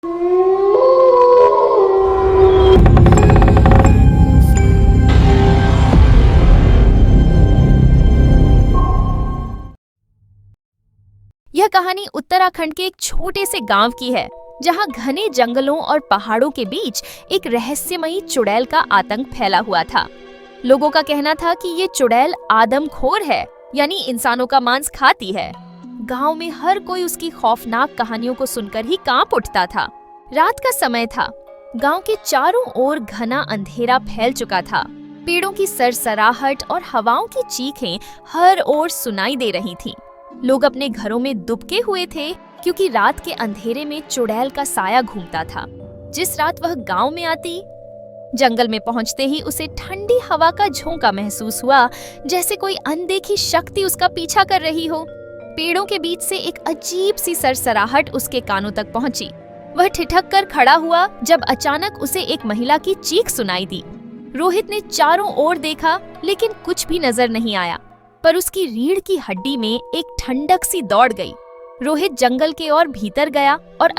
यह कहानी उत्तराखंड के एक छोटे से गांव की है, जहां घने जंगलों और पहाड़ों के बीच एक रहस्यमयी चुड़ैल का आतंक फैला हुआ था। लोगों का कहना था कि ये चुड़ैल आदमखोर है, यानी इंसानों का मांस खाती है। गांव में हर कोई उसकी खौफनाक कहानियों को सुनकर ही कांप उठता था। रात का समय था। गांव के चारों ओर घना अंधेरा फैल चुका था। पेड़ों की सरसराहट और हवाओं की चीखें हर ओर सुनाई दे रही थीं। लोग अपने घरों में दुबके हुए थे, क्योंकि रात के अंधेरे में चुड़ैल का साया घूमता था। जिस रात वह गांव में आती, जंगल में पहुंचते ही उसे ठंडी हवा का झोंका महसूस हुआ, जैसे कोई अनदेखी शक्ति उसका पीछा कर रही हो। पेड़ों के बीच से एक अजीब सी सरसराहट उसके कानों तक पहुंची। वह ठिठक कर खड़ा हुआ जब अचानक उसे एक महिला की चीख सुनाई दी। रोहित ने चारों ओर देखा, लेकिन कुछ भी नजर नहीं आया, पर उसकी रीढ़ की हड्डी में एक ठंडक सी दौड़ गई। रोहित जंगल के और भीतर गया और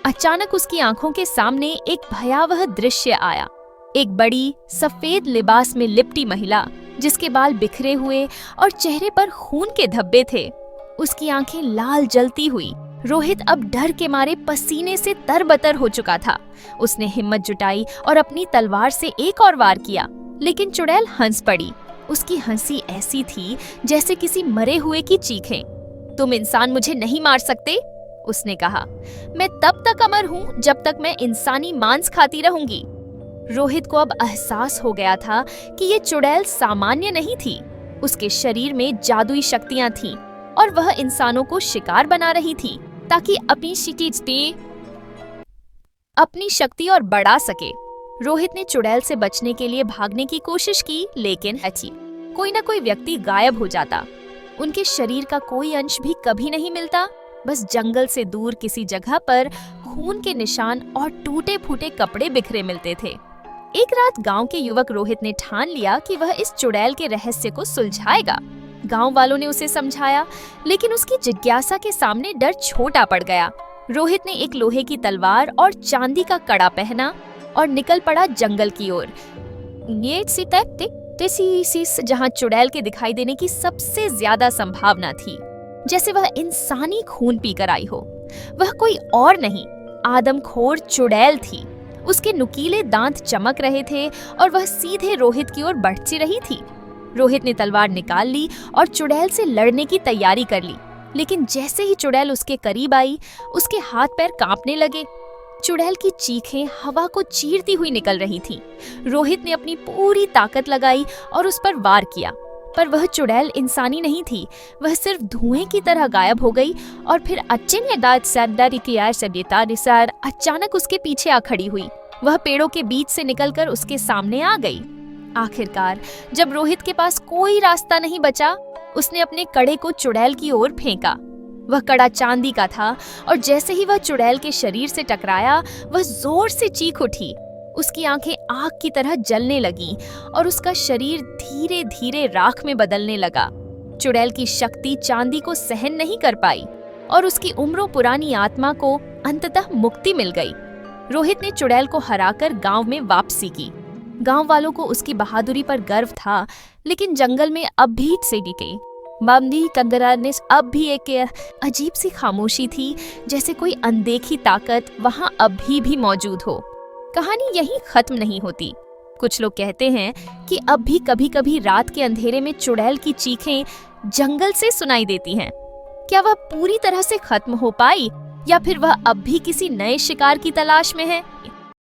अचानक उसकी आंखों के सामने एक भयावह दृश्य आया। एक बड़ी सफेद लिबास में लिपटी महिला, जिसके बाल बिखरे हुए और चेहरे पर खून के धब्बे थे। उसकी आंखें लाल जलती हुई। रोहित अब डर के मारे पसीने से तरबतर हो चुका था। उसने हिम्मत जुटाई और अपनी तलवार से एक और वार किया, लेकिन चुड़ैल हंस पड़ी। उसकी हंसी ऐसी थी जैसे किसी मरे हुए की चीखें। तुम इंसान मुझे नहीं मार सकते, उसने कहा। मैं तब तक अमर हूँ जब तक मैं इंसानी मांस खाती रहूंगी। रोहित को अब एहसास हो गया था कि ये चुड़ैल सामान्य नहीं थी। उसके शरीर में जादुई शक्तियां थीं और वह इंसानों को शिकार बना रही थी, ताकि अपनी शक्ति और बढ़ा सके। रोहित ने चुड़ैल से बचने के लिए भागने की कोशिश की, लेकिन कोई न कोई व्यक्ति गायब हो जाता। उनके शरीर का कोई अंश भी कभी नहीं मिलता। बस जंगल से दूर किसी जगह पर खून के निशान और टूटे फूटे कपड़े बिखरे मिलते थे। एक रात गांव के युवक रोहित ने ठान लिया कि वह इस चुड़ैल के रहस्य को सुलझाएगा। गांव वालों ने उसे समझाया, लेकिन उसकी जिज्ञासा के सामने डर छोटा पड़ गया। रोहित ने एक लोहे की तलवार और चांदी का कड़ा पहना और निकल पड़ा जंगल की ओर। जहां चुड़ैल के दिखाई देने की सबसे ज्यादा संभावना थी, जैसे वह इंसानी खून पीकर आई हो। वह कोई और नहीं, आदमखोर चुड़ैल थी। उसके नुकीले दांत चमक रहे थे और वह सीधे रोहित की ओर बढ़ती रही थी। रोहित ने तलवार निकाल ली और चुड़ैल से लड़ने की तैयारी कर ली, लेकिन जैसे ही चुड़ैल उसके करीब आई, उसके हाथ पैर कांपने लगे। चुड़ैल की चीखें हवा को चीरती हुई निकल रही थीं। रोहित ने अपनी पूरी ताकत लगाई और उस पर वार किया, पर वह चुड़ैल इंसानी नहीं थी। वह सिर्फ धुएं की तरह गायब हो गई और फिर अचानक उसके पीछे आ खड़ी हुई। वह पेड़ों के बीच से निकलकर उसके सामने आ गई। आखिरकार जब रोहित के पास कोई रास्ता नहीं बचा, उसने अपने कड़े को चुड़ैल की ओर फेंका। वह कड़ा चांदी का था और जैसे ही वह चुड़ैल के शरीर से टकराया, वह जोर से चीख उठी। उसकी आंखें आग की तरह जलने लगीं और उसका शरीर धीरे धीरे राख में बदलने लगा। चुड़ैल की शक्ति चांदी को सहन नहीं कर पाई और उसकी उम्रों पुरानी आत्मा को अंततः मुक्ति मिल गई। रोहित ने चुड़ैल को हराकर गांव में वापसी की। गांव वालों को उसकी बहादुरी पर गर्व था, लेकिन जंगल में अब भी अब भी एक अजीब सी खामोशी थी, जैसे कोई अनदेखी ताकत वहां अभी भी मौजूद हो। कहानी यहीं खत्म नहीं होती। कुछ लोग कहते हैं कि अब भी कभी कभी रात के अंधेरे में चुड़ैल की चीखें जंगल से सुनाई देती हैं। क्या वह पूरी तरह से खत्म हो पाई, या फिर वह अब भी किसी नए शिकार की तलाश में है?